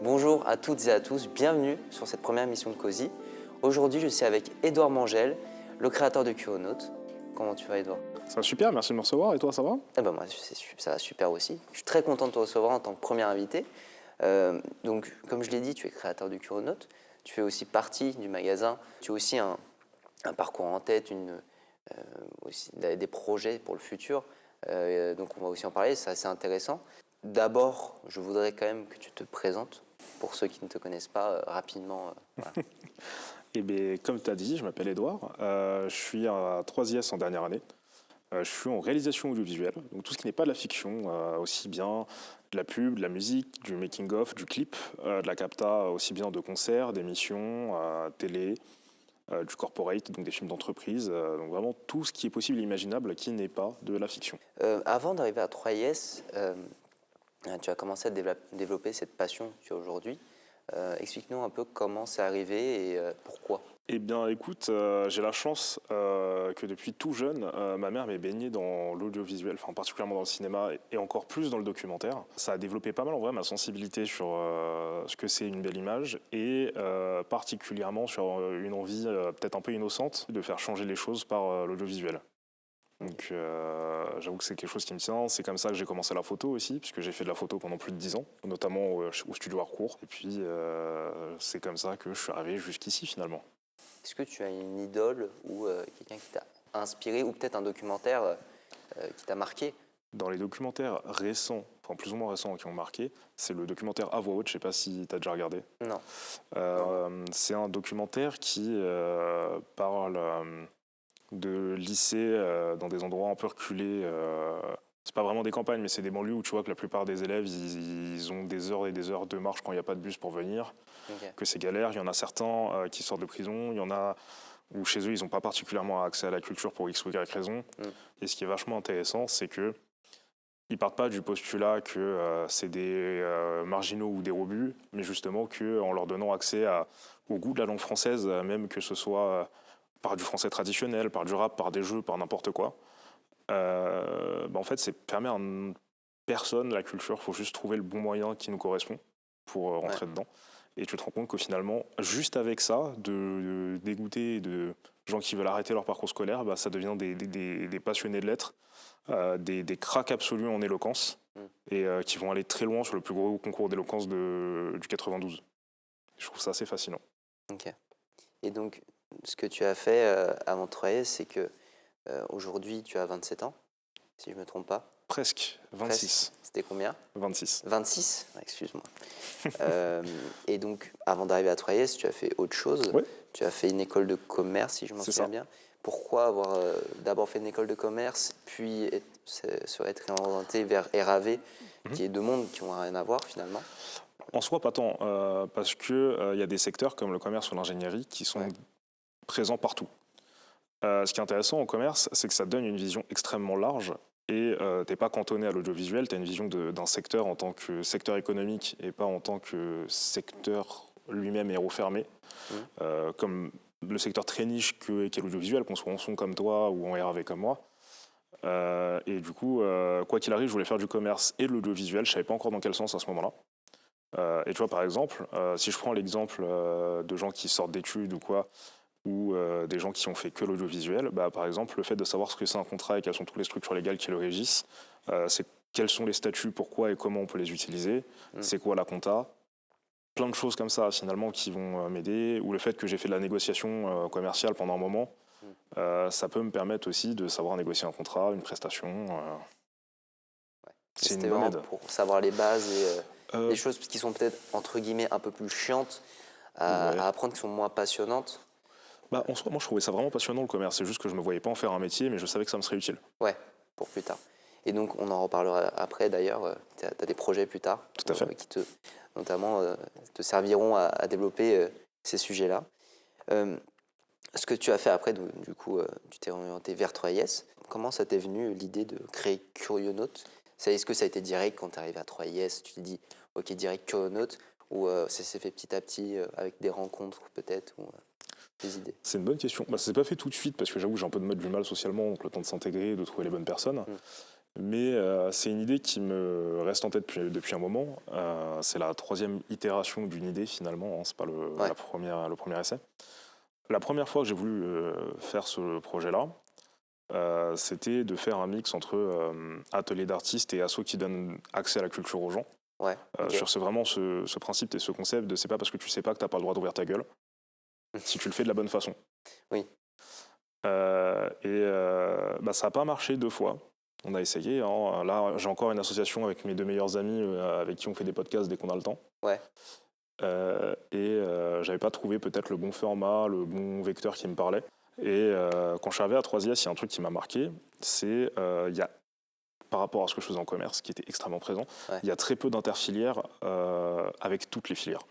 Bonjour à toutes et à tous, bienvenue sur cette première émission de Cozy. Aujourd'hui, je suis avec Édouard Mangel, le créateur de Curonaute. Comment tu vas, Édouard? Ça va super, merci de me recevoir. Et toi, ça va? Eh ben moi, ça va super aussi. Je suis très content de te recevoir en tant que premier invité. Donc, comme je l'ai dit, tu es créateur de Curonaute. Tu fais aussi partie du magasin. Tu as aussi un parcours en tête, aussi des projets pour le futur. Donc, on va aussi en parler, c'est assez intéressant. D'abord, je voudrais quand même que tu te présentes pour ceux qui ne te connaissent pas rapidement. Voilà. Eh bien, comme tu as dit, je m'appelle Edouard. Je suis à 3IS en dernière année. Je suis en réalisation audiovisuelle, donc tout ce qui n'est pas de la fiction, aussi bien de la pub, de la musique, du making-of, du clip, de la capta, aussi bien de concerts, d'émissions, télé, du corporate, donc des films d'entreprise, donc vraiment tout ce qui est possible et imaginable qui n'est pas de la fiction. Avant d'arriver à 3IS, tu as commencé à développer cette passion que tu as aujourd'hui. Explique-nous un peu comment c'est arrivé et pourquoi. Eh bien, écoute, j'ai la chance que depuis tout jeune, ma mère m'ait baigné dans l'audiovisuel, enfin particulièrement dans le cinéma et encore plus dans le documentaire. Ça a développé pas mal en vrai ma sensibilité sur ce que c'est une belle image et particulièrement sur une envie peut-être un peu innocente de faire changer les choses par l'audiovisuel. Donc j'avoue que c'est quelque chose qui me tient. C'est comme ça que j'ai commencé la photo aussi, puisque j'ai fait de la photo pendant plus de 10 ans, notamment au studio Harcourt. Et puis c'est comme ça que je suis arrivé jusqu'ici finalement. Est-ce que tu as une idole ou quelqu'un qui t'a inspiré ou peut-être un documentaire qui t'a marqué? Dans les documentaires récents, enfin plus ou moins récents qui ont marqué, c'est le documentaire À voix haute, je ne sais pas si tu as déjà regardé. Non. C'est un documentaire qui parle de lycées dans des endroits un peu reculés. C'est pas vraiment des campagnes, mais c'est des banlieues où tu vois que la plupart des élèves, ils ont des heures et des heures de marche quand il n'y a pas de bus pour venir, Okay. que c'est galère. Il y en a certains qui sortent de prison, il y en a où chez eux, ils n'ont pas particulièrement accès à la culture pour X ou Y raison. Et ce qui est vachement intéressant, c'est que ils partent pas du postulat que c'est des marginaux ou des rebuts, mais justement qu'en leur donnant accès au goût de la langue française, même que ce soit par du français traditionnel, par du rap, par des jeux, par n'importe quoi, en fait, c'est permet à personne la culture. Il faut juste trouver le bon moyen qui nous correspond pour rentrer dedans. Et tu te rends compte que finalement, juste avec ça, de dégoûter de gens qui veulent arrêter leur parcours scolaire, ça devient des passionnés de lettres, des cracks absolus en éloquence, et qui vont aller très loin sur le plus gros concours d'éloquence du 92. Je trouve ça assez fascinant. Ok. Et donc, ce que tu as fait avant de travailler, c'est que aujourd'hui, tu as 27 ans, si je ne me trompe pas. Presque, 26. Presque. C'était combien? 26. 26? Excuse-moi. Et donc, avant d'arriver à 3IS, tu as fait autre chose. Ouais. Tu as fait une école de commerce, si je m'en souviens bien. Pourquoi avoir d'abord fait une école de commerce, puis se être réorienté vers RAV, qui est deux mondes qui n'ont rien à voir finalement? En soi, pas tant, parce qu'il y a des secteurs comme le commerce ou l'ingénierie qui sont présents partout. Ce qui est intéressant en commerce, c'est que ça donne une vision extrêmement large et tu n'es pas cantonné à l'audiovisuel, tu as une vision d'un secteur en tant que secteur économique et pas en tant que secteur lui-même et refermé, comme le secteur très niche qu'est l'audiovisuel, qu'on soit en son comme toi ou en RAV comme moi. Et du coup, quoi qu'il arrive, je voulais faire du commerce et de l'audiovisuel, je ne savais pas encore dans quel sens à ce moment-là. Et tu vois, par exemple, si je prends l'exemple de gens qui sortent d'études ou quoi, ou des gens qui ont fait que l'audiovisuel, par exemple, le fait de savoir ce que c'est un contrat et quelles sont toutes les structures légales qui le régissent, c'est quels sont les statuts, pourquoi et comment on peut les utiliser, c'est quoi la compta, plein de choses comme ça finalement qui vont m'aider, ou le fait que j'ai fait de la négociation commerciale pendant un moment, ça peut me permettre aussi de savoir négocier un contrat, une prestation. C'est une bonne aide. Pour savoir les bases et des choses qui sont peut-être entre guillemets un peu plus chiantes à apprendre, qui sont moins passionnantes. En soi, moi je trouvais ça vraiment passionnant le commerce, c'est juste que je ne me voyais pas en faire un métier, mais je savais que ça me serait utile. Ouais, pour plus tard. Et donc on en reparlera après d'ailleurs, tu as des projets plus tard. Tout à fait. Qui notamment te serviront à développer ces sujets-là. Ce que tu as fait après, du coup, tu t'es orienté vers 3IS. Comment ça t'est venu l'idée de créer Curonaute? Est-ce que ça a été direct quand tu es arrivé à 3IS? Tu t'es dit, ok, direct Curonaute, ou ça s'est fait petit à petit avec des rencontres peut-être, ou des idées? C'est une bonne question. Ça s'est pas fait tout de suite parce que j'avoue j'ai un peu de mal socialement, donc le temps de s'intégrer, de trouver les bonnes personnes. Mais c'est une idée qui me reste en tête depuis un moment. C'est la 3e itération d'une idée finalement, hein, c'est pas le premier essai. La première fois que j'ai voulu faire ce projet-là, c'était de faire un mix entre atelier d'artistes et asso qui donne accès à la culture aux gens. Ouais, ok. Sur vraiment ce principe et ce concept de c'est pas parce que tu sais pas que t'as pas le droit d'ouvrir ta gueule, si tu le fais de la bonne façon. Oui. Ça n'a pas marché 2 fois. On a essayé. Hein. Là, j'ai encore une association avec mes 2 meilleurs amis avec qui on fait des podcasts dès qu'on a le temps. Ouais. J'avais pas trouvé peut-être le bon format, le bon vecteur qui me parlait. Et quand je suis arrivé à 3IS, il y a un truc qui m'a marqué, c'est il y a, par rapport à ce que je faisais en commerce, qui était extrêmement présent, il y a très peu d'interfilières avec toutes les filières.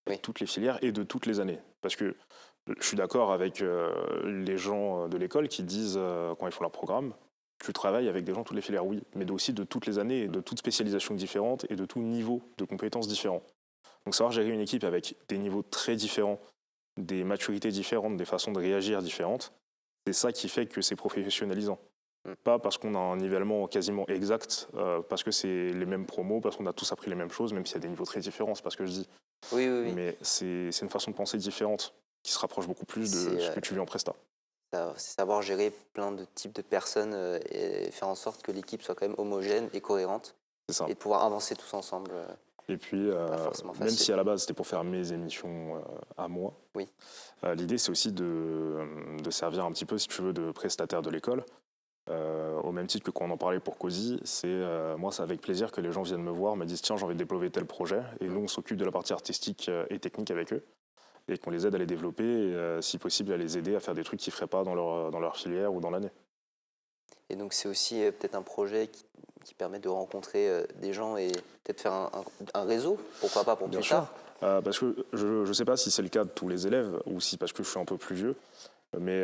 Avec toutes les filières et de toutes les années. Parce que je suis d'accord avec les gens de l'école qui disent, quand ils font leur programme, tu travailles avec des gens de toutes les filières, oui, mais aussi de toutes les années et de toutes spécialisations différentes et de tout niveau de compétences différents. Donc savoir gérer une équipe avec des niveaux très différents, des maturités différentes, des façons de réagir différentes, c'est ça qui fait que c'est professionnalisant. Pas parce qu'on a un nivellement quasiment exact, parce que c'est les mêmes promos, parce qu'on a tous appris les mêmes choses, même s'il y a des niveaux très différents, c'est pas ce que je dis. Oui. Mais c'est une façon de penser différente qui se rapproche beaucoup plus de ce que tu vis en presta. C'est savoir gérer plein de types de personnes et faire en sorte que l'équipe soit quand même homogène et cohérente. C'est ça. Et de pouvoir avancer tous ensemble. Et puis, même si à la base c'était pour faire mes émissions à moi, oui. L'idée c'est aussi de servir un petit peu, si tu veux, de prestataire de l'école. Au même titre que quand on en parlait pour Cozy, moi c'est avec plaisir que les gens viennent me voir, me disent tiens j'ai envie de développer tel projet, et nous on s'occupe de la partie artistique et technique avec eux, et qu'on les aide à les développer, et si possible à les aider à faire des trucs qu'ils ne feraient pas dans leur filière ou dans l'année. Et donc c'est aussi peut-être un projet qui permet de rencontrer des gens et peut-être faire un réseau, pourquoi pas pour Bien plus sûr. tard. Parce que je ne sais pas si c'est le cas de tous les élèves, ou si parce que je suis un peu plus vieux, mais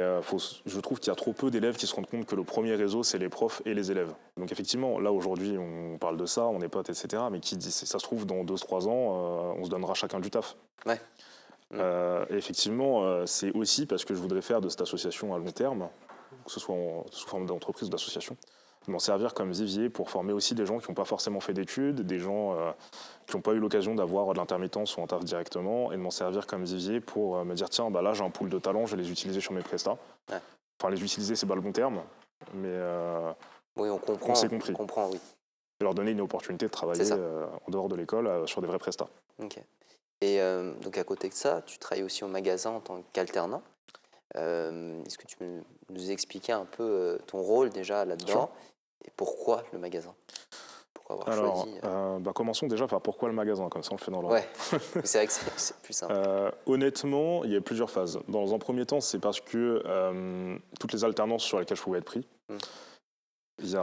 je trouve qu'il y a trop peu d'élèves qui se rendent compte que le premier réseau, c'est les profs et les élèves. Donc effectivement, là aujourd'hui, on parle de ça, on est potes, etc. Mais qui dit, ça se trouve, dans 2-3 ans, on se donnera chacun du taf. Ouais. Et effectivement, c'est aussi parce que je voudrais faire de cette association à long terme, que ce soit sous forme d'entreprise ou d'association, de m'en servir comme vivier pour former aussi des gens qui n'ont pas forcément fait d'études, des gens qui n'ont pas eu l'occasion d'avoir de l'intermittence ou un taf directement, et de m'en servir comme vivier pour me dire tiens, là j'ai un pool de talents, je vais les utiliser sur mes prestats. Ouais. Enfin, les utiliser, c'est pas le bon terme, mais oui, on comprend. On s'est compris. On comprend, oui. Et leur donner une opportunité de travailler en dehors de l'école sur des vrais prestats. Ok. Et donc à côté de ça, tu travailles aussi au magasin en tant qu'alternant. Est-ce que tu peux nous expliquer un peu ton rôle déjà là-dedans et pourquoi le magasin? Pourquoi avoir choisi Commençons déjà par pourquoi le magasin, comme ça on le fait dans l'ordre. Ouais, c'est vrai que c'est plus simple. Honnêtement, il y a plusieurs phases. Dans un premier temps, c'est parce que toutes les alternances sur lesquelles je pouvais être pris, il y a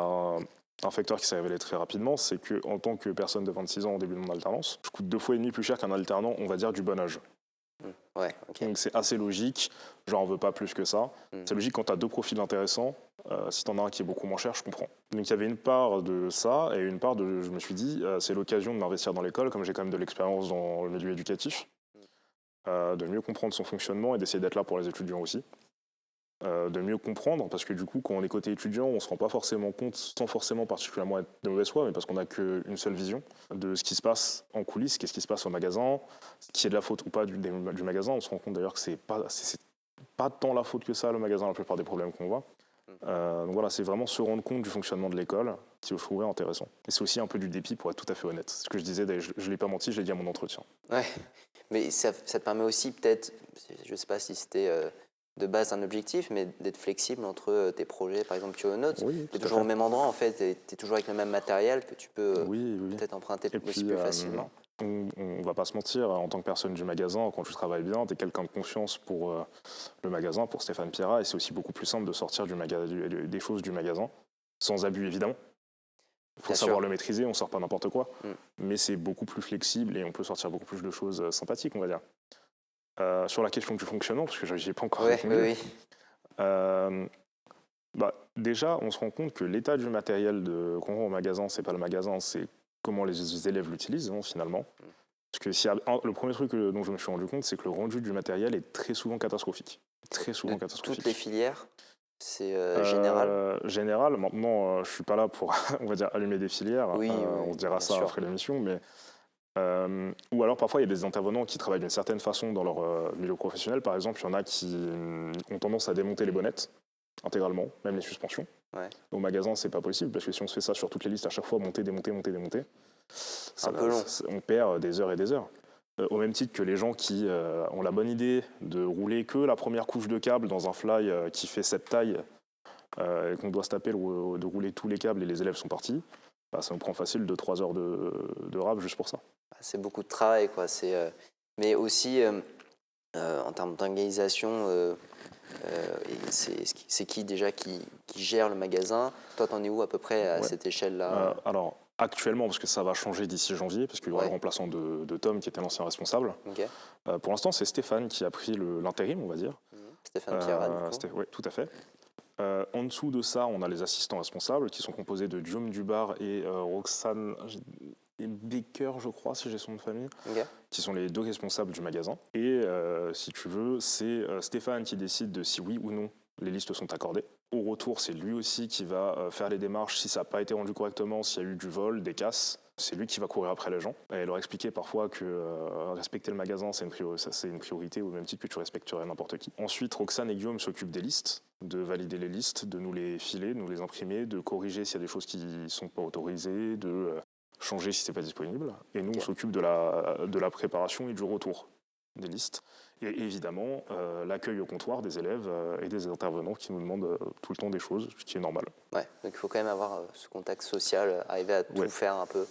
un facteur qui s'est révélé très rapidement, c'est qu'en tant que personne de 26 ans au début de mon alternance, je coûte 2,5 fois plus cher qu'un alternant, on va dire, du bon âge. Ouais, okay. Donc c'est assez logique, j'en veux pas plus que ça. C'est logique quand tu as 2 profils intéressants, si tu en as un qui est beaucoup moins cher, je comprends. Donc il y avait une part de ça et une part de, je me suis dit, c'est l'occasion de m'investir dans l'école, comme j'ai quand même de l'expérience dans le milieu éducatif, de mieux comprendre son fonctionnement et d'essayer d'être là pour les étudiants aussi. De mieux comprendre, parce que du coup, quand on est côté étudiant, on ne se rend pas forcément compte, sans forcément particulièrement être de mauvaise foi, mais parce qu'on n'a qu'une seule vision de ce qui se passe en coulisses, qu'est-ce qui se passe au magasin, qui est de la faute ou pas du magasin. On se rend compte d'ailleurs que c'est pas tant la faute que ça, le magasin, la plupart des problèmes qu'on voit. Donc voilà, c'est vraiment se rendre compte du fonctionnement de l'école qui je trouvais intéressant. Et c'est aussi un peu du dépit, pour être tout à fait honnête. Ce que je disais, je ne l'ai pas menti, je l'ai dit à mon entretien. Ouais, mais ça te permet aussi peut-être, je ne sais pas si c'était de base un objectif, mais d'être flexible entre tes projets. Par exemple, Curonote, tu es toujours au même endroit, en fait, tu es toujours avec le même matériel que tu peux peut-être emprunter aussi plus facilement. On ne va pas se mentir, en tant que personne du magasin, quand tu travailles bien, tu es quelqu'un de confiance pour le magasin, pour Stéphane Pierrat, et c'est aussi beaucoup plus simple de sortir des choses du magasin, sans abus évidemment. Il faut savoir le maîtriser, on ne sort pas n'importe quoi, mais c'est beaucoup plus flexible et on peut sortir beaucoup plus de choses sympathiques, on va dire. Sur la question du fonctionnement, parce que je n'y ai pas encore répondu, déjà, on se rend compte que l'état du matériel quand on va au magasin, c'est pas le magasin, c'est comment les élèves l'utilisent, finalement. Parce que le premier truc dont je me suis rendu compte, c'est que le rendu du matériel est très souvent catastrophique. Très souvent catastrophique. Toutes les filières C'est général? Général, maintenant, je suis pas là pour, on va dire, allumer des filières. Oui, On se dira bien ça sûr. après l'émission, mais ou alors parfois il y a des intervenants qui travaillent d'une certaine façon dans leur milieu professionnel. Par exemple, il y en a qui ont tendance à démonter les bonnettes intégralement, même les suspensions. Ouais. Au magasin, c'est pas possible parce que si on se fait ça sur toutes les listes à chaque fois, monter, démonter, monter, démonter, Un peu long. on perd des heures et des heures. Au même titre que les gens qui ont la bonne idée de rouler que la première couche de câble dans un fly qui fait cette taille et qu'on doit se taper de rouler tous les câbles et les élèves sont partis, bah, ça nous prend facile 2-3 heures de rab juste pour ça. Bah, c'est beaucoup de travail, quoi. Mais aussi, en termes d'organisation, c'est qui déjà qui gère le magasin? Toi, t'en es où à peu près à Ouais. cette échelle-là? Alors, actuellement, parce que ça va changer d'ici janvier, parce qu'il y aura Ouais. le remplaçant de Tom qui était l'ancien responsable. Ok. Pour l'instant, c'est Stéphane qui a pris l'intérim, on va dire. Stéphane Pierrat, du coup. Oui, tout à fait. En dessous de ça, on a les assistants responsables qui sont composés de Guillaume Dubar et Roxane et Baker, je crois, si j'ai son nom de famille, Ok. qui sont les deux responsables du magasin. Et si tu veux, c'est Stéphane qui décide de si oui ou non les listes sont accordées. Au retour, c'est lui aussi qui va faire les démarches si ça n'a pas été rendu correctement, s'il y a eu du vol, des casses. C'est lui qui va courir après les gens et leur expliquer parfois que respecter le magasin, c'est une priorité au même titre que tu respecterais n'importe qui. Ensuite, Roxane et Guillaume s'occupent des listes, de valider les listes, de nous les filer, de nous les imprimer, de corriger s'il y a des choses qui ne sont pas autorisées, de changer si ce n'est pas disponible. Et nous, on s'occupe de la préparation et du retour des listes. Et évidemment, l'accueil au comptoir des élèves et des intervenants qui nous demandent tout le temps des choses, ce qui est normal. Ouais, donc il faut quand même avoir ce contact social, arriver à tout faire un peu.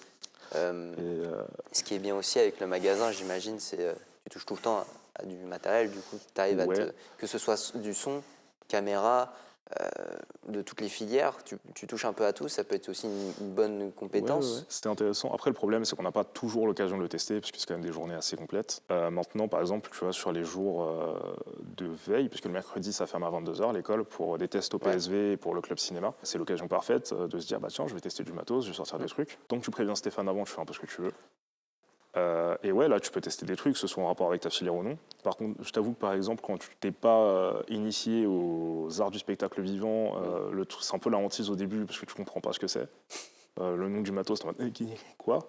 Ce qui est bien aussi avec le magasin, j'imagine, c'est tu touches tout le temps à du matériel, du coup, tu arrives que ce soit du son, caméra, de toutes les filières, tu touches un peu à tout, ça peut être aussi une bonne compétence. Ouais. C'était intéressant. Après, le problème, c'est qu'on n'a pas toujours l'occasion de le tester, parce que c'est quand même des journées assez complètes. Maintenant, par exemple, tu vois, sur les jours de veille, puisque le mercredi, ça ferme à 22h, l'école, pour des tests au PSV et pour le club cinéma, c'est l'occasion parfaite de se dire, bah tiens, je vais tester du matos, je vais sortir des trucs. Donc tu préviens Stéphane avant, tu fais un peu ce que tu veux. Et ouais, là, tu peux tester des trucs, que ce soit en rapport avec ta filière ou non. Par contre, je t'avoue que, par exemple, quand tu t'es pas initié aux arts du spectacle vivant, c'est un peu la hantise au début, parce que tu comprends pas ce que c'est. Le nom du matos, t'es en mode, quoi?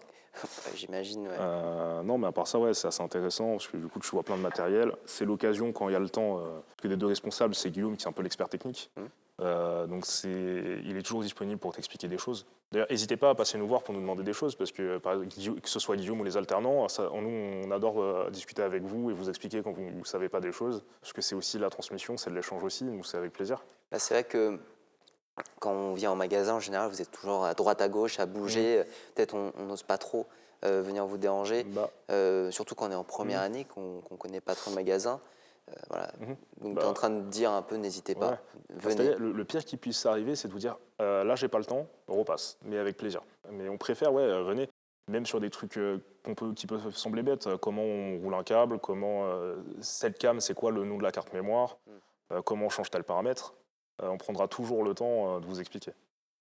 J'imagine, ouais. Non, mais à part ça, ouais, c'est assez intéressant, parce que du coup, tu vois plein de matériel. C'est l'occasion, quand il y a le temps, parce que les deux responsables, c'est Guillaume, qui est un peu l'expert technique. Donc il est toujours disponible pour t'expliquer des choses. D'ailleurs, n'hésitez pas à passer nous voir pour nous demander des choses, parce que par exemple, que ce soit Guillaume ou les alternants, nous on adore discuter avec vous et vous expliquer quand vous ne savez pas des choses, parce que c'est aussi la transmission, c'est de l'échange aussi, nous c'est avec plaisir. Bah, c'est vrai que quand on vient en magasin, en général, vous êtes toujours à droite, à gauche, à bouger. Peut-être on n'ose pas trop venir vous déranger, surtout quand on est en première année, qu'on ne connaît pas trop le magasin. Voilà. Donc tu es en train de dire un peu, n'hésitez pas, venez. C'est-à-dire, le pire qui puisse arriver, c'est de vous dire, là j'ai pas le temps, on repasse, mais avec plaisir. Mais on préfère, venez, même sur des trucs qui peuvent sembler bêtes, comment on roule un câble, cette cam, c'est quoi le nom de la carte mémoire, comment on change tel paramètre, on prendra toujours le temps de vous expliquer.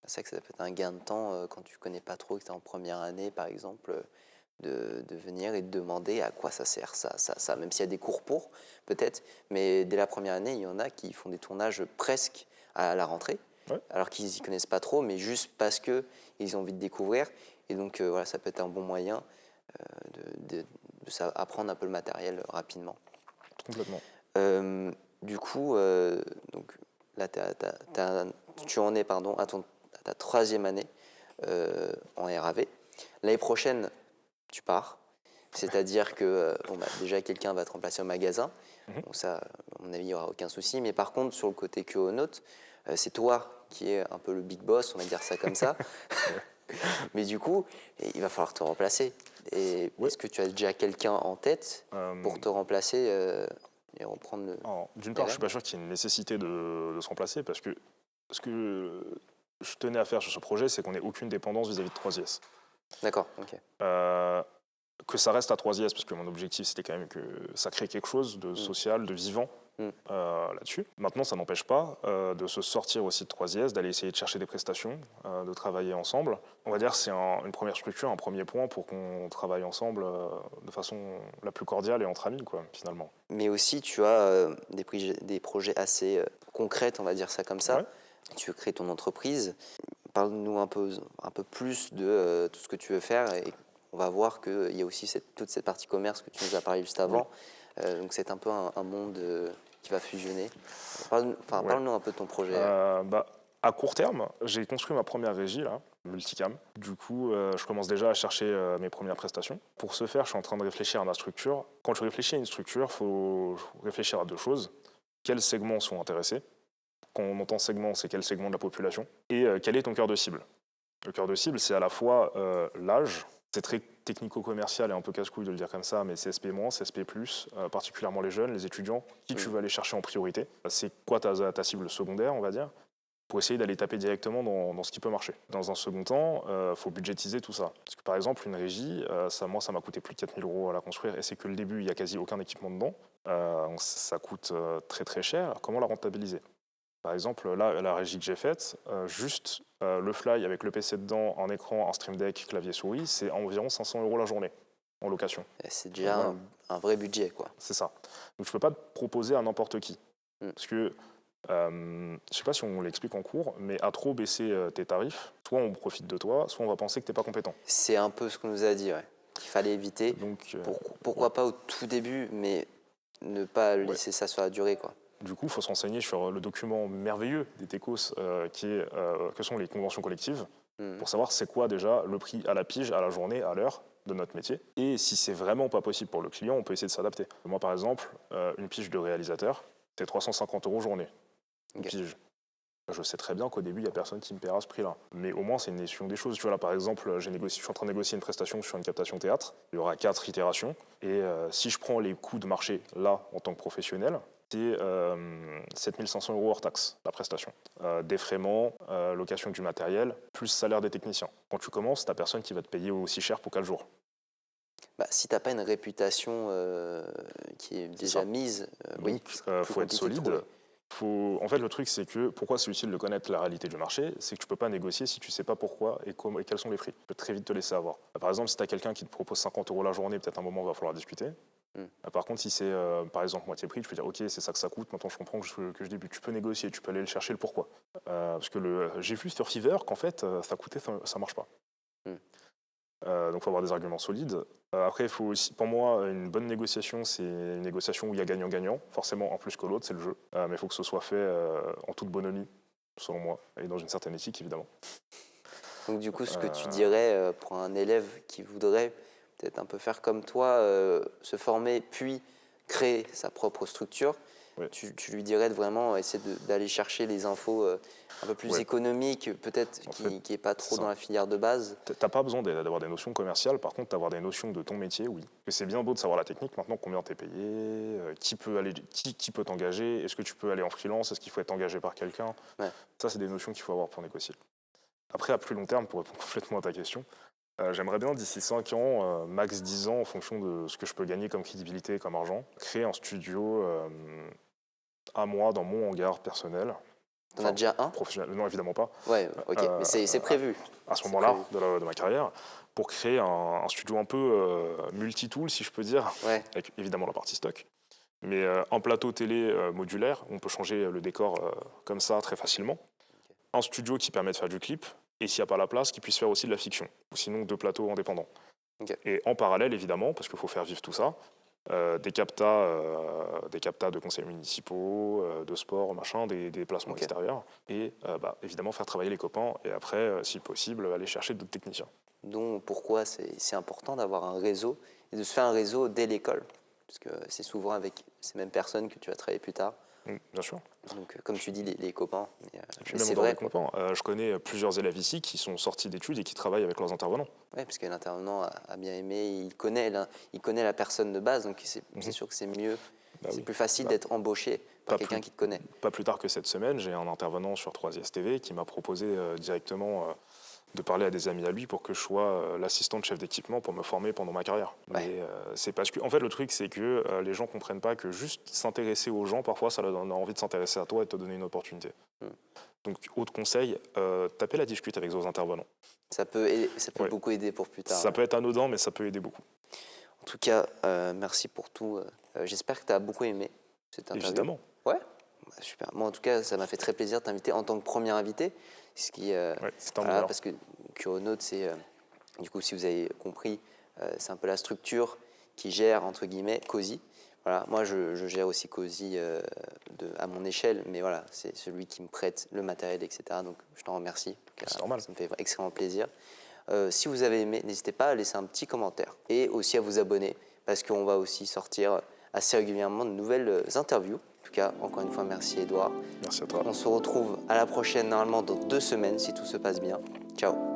C'est vrai que ça peut être un gain de temps quand tu connais pas trop, que tu es en première année par exemple, de venir et de demander à quoi ça sert, ça. Même s'il y a des cours pour, peut-être, mais dès la première année, il y en a qui font des tournages presque à la rentrée, alors qu'ils n'y connaissent pas trop, mais juste parce qu'ils ont envie de découvrir. Et donc voilà, ça peut être un bon moyen de apprendre un peu le matériel rapidement. Complètement. Du coup, donc, là, tu en es à ta troisième année en RAV. L'année prochaine, tu pars. C'est-à-dire que déjà, quelqu'un va te remplacer au magasin. Donc ça, à mon avis, il n'y aura aucun souci. Mais par contre, sur le côté QO-Note, c'est toi qui es un peu le big boss, on va dire ça comme ça. Mais du coup, il va falloir te remplacer. Et est-ce que tu as déjà quelqu'un en tête pour te remplacer et reprendre le... D'une part, je ne suis pas sûr qu'il y ait une nécessité de se remplacer, parce que ce que je tenais à faire sur ce projet, c'est qu'on n'ait aucune dépendance vis-à-vis de 3IS. D'accord, ok. que ça reste à 3IS, parce que mon objectif, c'était quand même que ça crée quelque chose de social, de vivant là-dessus. Maintenant, ça n'empêche pas de se sortir aussi de 3IS, d'aller essayer de chercher des prestations, de travailler ensemble. On va dire que c'est une première structure, un premier point pour qu'on travaille ensemble de façon la plus cordiale et entre amis, quoi, finalement. Mais aussi, tu as des projets assez concrets, on va dire ça comme ça. Ouais. Tu veux créer ton entreprise. Parle-nous un peu plus de tout ce que tu veux faire et on va voir qu'il y a aussi toute cette partie commerce que tu nous as parlé juste avant. Oui. Donc c'est un peu un monde qui va fusionner. Parle-nous un peu de ton projet. À court terme, j'ai construit ma première régie, là, multicam. Du coup, je commence déjà à chercher mes premières prestations. Pour ce faire, je suis en train de réfléchir à ma structure. Quand je réfléchis à une structure, il faut réfléchir à deux choses. Quels segments sont intéressés? Quand on entend segment, c'est quel segment de la population? Et quel est ton cœur de cible? Le cœur de cible, c'est à la fois l'âge, c'est très technico-commercial et un peu casse-couille de le dire comme ça, mais CSP-, CSP+, particulièrement les jeunes, les étudiants, qui tu veux aller chercher en priorité. C'est quoi ta cible secondaire, on va dire, pour essayer d'aller taper directement dans ce qui peut marcher. Dans un second temps, il faut budgétiser tout ça. Parce que par exemple, une régie, ça m'a coûté plus de 4 000 € à la construire, et c'est que le début, il n'y a quasi aucun équipement dedans. Ça coûte très très cher. Comment la rentabiliser? Par exemple, là, la régie que j'ai faite, juste le fly avec le PC dedans, un écran, un stream deck, clavier souris, c'est environ 500 € la journée en location. Et c'est déjà un vrai budget, quoi. C'est ça. Donc je ne peux pas te proposer à n'importe qui. Parce que, je ne sais pas si on l'explique en cours, mais à trop baisser tes tarifs, soit on profite de toi, soit on va penser que tu n'es pas compétent. C'est un peu ce qu'on nous a dit, ouais. Qu'il fallait éviter. Donc, pourquoi pas au tout début, mais ne pas laisser ça sur la durée, quoi. Du coup, il faut se renseigner sur le document merveilleux des TECOS, que sont les conventions collectives, pour savoir c'est quoi déjà le prix à la pige, à la journée, à l'heure de notre métier. Et si c'est vraiment pas possible pour le client, on peut essayer de s'adapter. Moi, par exemple, une pige de réalisateur, c'est 350 € journée. Une pige. Je sais très bien qu'au début, il n'y a personne qui me paiera ce prix-là. Mais au moins, c'est une notion des choses. Tu vois, là, par exemple, je suis en train de négocier une prestation sur une captation théâtre. Il y aura 4 itérations. Et si je prends les coûts de marché, là, en tant que professionnel, c'est 7 500 € hors taxe, la prestation. Défraiement, location du matériel, plus salaire des techniciens. Quand tu commences, tu n'as personne qui va te payer aussi cher pour 4 jours. Si tu n'as pas une réputation qui est déjà mise, donc il faut être solide. En fait, le truc, c'est que pourquoi c'est utile de connaître la réalité du marché, c'est que tu ne peux pas négocier si tu ne sais pas pourquoi et quels sont les prix. Tu peux très vite te laisser avoir. Par exemple, si tu as quelqu'un qui te propose 50 € la journée, peut-être un moment, il va falloir discuter. Par contre, si c'est par exemple moitié prix, tu peux dire ok, c'est ça que ça coûte, maintenant je comprends que je débute. Tu peux négocier, tu peux aller le chercher le pourquoi. Parce que j'ai vu sur Fiverr qu'en fait, ça coûtait, ça marche pas. Donc il faut avoir des arguments solides. Après, il faut aussi, pour moi, une bonne négociation, c'est une négociation où il y a gagnant-gagnant. Forcément, en plus que l'autre, c'est le jeu. Mais il faut que ce soit fait en toute bonhomie, selon moi, et dans une certaine éthique, évidemment. Donc du coup, ce que tu dirais pour un élève qui voudrait peut-être un peu faire comme toi, se former, puis créer sa propre structure, tu lui dirais de vraiment essayer d'aller chercher les infos un peu plus économiques, peut-être qui n'est pas trop dans la filière de base. Tu n'as pas besoin d'avoir des notions commerciales, par contre, d'avoir des notions de ton métier, oui. Que c'est bien beau de savoir la technique, maintenant combien tu es payé, qui peut t'engager, est-ce que tu peux aller en freelance, est-ce qu'il faut être engagé par quelqu'un. Ça, c'est des notions qu'il faut avoir pour négocier. Après, à plus long terme, pour répondre complètement à ta question, j'aimerais bien, d'ici 5 ans, max 10 ans, en fonction de ce que je peux gagner comme crédibilité, comme argent, créer un studio à moi dans mon hangar personnel. T'en as déjà un? Professionnel. Non, évidemment pas. Ouais, ok, mais c'est prévu. À ce moment-là de ma carrière, pour créer un studio un peu multi-tool, si je peux dire, avec évidemment la partie stock. Mais un plateau télé modulaire, on peut changer le décor comme ça très facilement. Un studio qui permet de faire du clip, et s'il n'y a pas la place, qui puisse faire aussi de la fiction, ou sinon 2 plateaux indépendants. Et en parallèle, évidemment, parce qu'il faut faire vivre tout ça, des captas de conseils municipaux, de sport, machin, des déplacements extérieurs, et évidemment faire travailler les copains, et après, si possible, aller chercher d'autres techniciens. Donc pourquoi c'est important d'avoir un réseau, et de se faire un réseau dès l'école, parce que c'est souvent avec ces mêmes personnes que tu vas travailler plus tard. Bien sûr. Donc, comme tu dis, les copains. Et puis même dans les copains, je connais plusieurs élèves ici qui sont sortis d'études et qui travaillent avec leurs intervenants. Oui, parce que l'intervenant a bien aimé, il connaît la personne de base, donc c'est sûr que c'est mieux, c'est plus facile d'être embauché par quelqu'un qui te connaît. Pas plus tard que cette semaine, j'ai un intervenant sur 3IS TV qui m'a proposé directement de parler à des amis à lui pour que je sois l'assistant de chef d'équipement pour me former pendant ma carrière. Ouais. Mais c'est parce que, en fait, le truc, c'est que les gens comprennent pas que juste s'intéresser aux gens, parfois, ça leur donne envie de s'intéresser à toi et de te donner une opportunité. Donc, autre conseil, taper la discute avec vos intervenants. Ça peut Ouais. beaucoup aider pour plus tard. Ça peut être anodin, mais ça peut aider beaucoup. En tout cas, merci pour tout. J'espère que tu as beaucoup aimé cette interview. Évidemment. Ouais, bah, super. Moi, en tout cas, ça m'a fait très plaisir de t'inviter en tant que premier invité. Ce qui, Ouais, c'est un voilà, honneur. parce que Curonote, c'est, du coup, si vous avez compris, c'est un peu la structure qui gère, entre guillemets, Cozy. Voilà, moi, je gère aussi Cozy à mon échelle, mais voilà, c'est celui qui me prête le matériel, etc. Donc, je t'en remercie. C'est normal. Ça me fait extrêmement plaisir. Si vous avez aimé, n'hésitez pas à laisser un petit commentaire et aussi à vous abonner parce qu'on va aussi sortir assez régulièrement de nouvelles interviews. En tout cas, encore une fois, merci Edouard. Merci à toi. On se retrouve à la prochaine, normalement dans 2 semaines si tout se passe bien. Ciao.